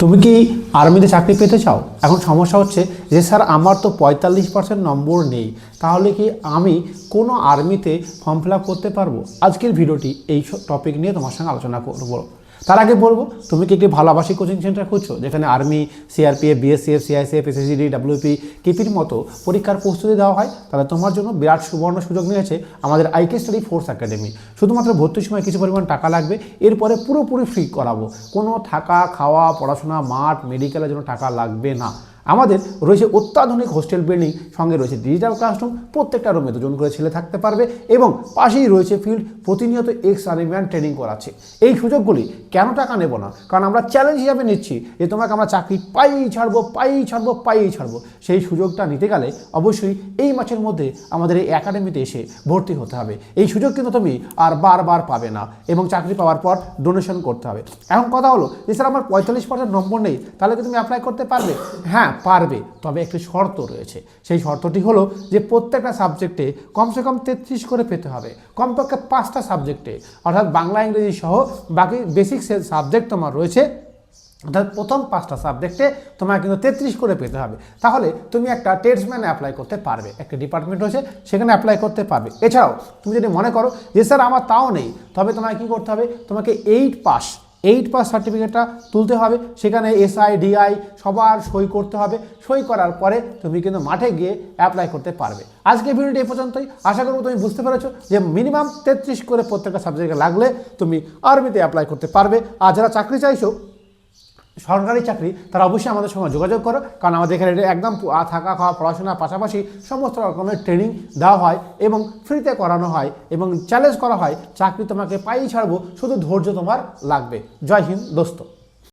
তুমি কি আর্মিতে চাকরি পেতে চাও? এখন সমস্যা হচ্ছে যে স্যার আমার তো 45% নম্বর নেই, তাহলে কি আমি কোনো আর্মিতে ফর্ম ফিল আপ করতে পারবো? আজকের ভিডিওটি এই টপিক নিয়ে তোমার সঙ্গে আলোচনা করবো। তার আগে বলবো, তুমি কি একটি ভালো আবাসিক কোচিং সেন্টার খুঁজছো যেখানে army, CRPF, BSF, CISF, SSC, WP, কেপির মতো পরীক্ষার প্রস্তুতি দেওয়া হয়? তাহলে তোমার জন্য বিরাট সুবর্ণ সুযোগ নিয়েছে আমাদের আইকে স্টাডি ফোর্স একাডেমি। শুধুমাত্র ভর্তির সময় কিছু পরিমাণ টাকা লাগবে, এরপরে পুরোপুরি ফ্রি করাবো। কোনো থাকা, খাওয়া, পড়াশোনা, মাঠ, মেডিকেলের জন্য টাকা লাগবে না। আমাদের রয়েছে অত্যাধুনিক হোস্টেল বিল্ডিং, সঙ্গে রয়েছে ডিজিটাল ক্লাসরুম, প্রত্যেকটা রুমে 2 জন করে ছেলে থাকতে পারবে এবং পাশেই রয়েছে ফিল্ড, প্রতিনিয়ত এক্স আর্মিম্যান ট্রেনিং করাচ্ছে। এই সুযোগগুলি কেন টাকা নেব না? কারণ আমরা চ্যালেঞ্জ হিসাবে নিচ্ছি যে তোমাকে আমরা চাকরি পাইই ছাড়বো। সেই সুযোগটা নিতে গেলে অবশ্যই এই মাসের মধ্যে আমাদের এই একাডেমিতে এসে ভর্তি হতে হবে। এই সুযোগ কিন্তু তুমি আর বারবার পাবে না এবং চাকরি পাওয়ার পর ডোনেশন করতে হবে। এখন কথা হলো যে স্যার আমার 45% নম্বর নেই, তাহলে কি তুমি অ্যাপ্লাই করতে পারবে? হ্যাঁ পারবে, তবে একটি শর্ত রয়েছে। সেই শর্তটি হলো যে প্রত্যেকটা সাবজেক্টে কমসে কম 33 করে পেতে হবে, কমপক্ষে 5টা সাবজেক্টে, অর্থাৎ বাংলা, ইংরেজি সহ বাকি বেসিক সাবজেক্ট তোমার রয়েছে, অর্থাৎ প্রথম 5টা সাবজেক্টে তোমার কিন্তু 33 করে পেতে হবে। তাহলে তুমি একটা ট্রেডসম্যানে অ্যাপ্লাই করতে পারবে, একটা ডিপার্টমেন্ট রয়েছে সেখানে অ্যাপ্লাই করতে পারবে। এছাড়াও তুমি যদি মনে করো যে স্যার আমার তাও নেই, তবে তোমাকে কী করতে হবে? তোমাকে 8 পাস সার্টিফিকেটটা তুলতে হবে, সেখানে এসআই, ডিআই সবার সই করতে হবে। সই করার পরে তুমি কিন্তু মাঠে গিয়ে অ্যাপ্লাই করতে পারবে। আজকে ভিডিওটি এ পর্যন্তই। আশা করব তুমি বুঝতে পেরেছো যে মিনিমাম 33 করে প্রত্যেকটা সাবজেক্টে লাগলে তুমি আর্মিতে অ্যাপ্লাই করতে পারবে। আর যারা চাকরি চাইছো, সরকারি চাকরি, তারা অবশ্যই আমাদের সঙ্গে যোগাযোগ করো, কারণ আমাদের এখানে একদম থাকা, খাওয়া, পড়াশোনার পাশাপাশি সমস্ত রকমের ট্রেনিং দেওয়া হয় এবং ফ্রিতে করানো হয় এবং চ্যালেঞ্জ করা হয়। চাকরি তোমাকে পাইই ছাড়বো, শুধু ধৈর্য তোমার লাগবে। জয় হিন্দ দোস্ত।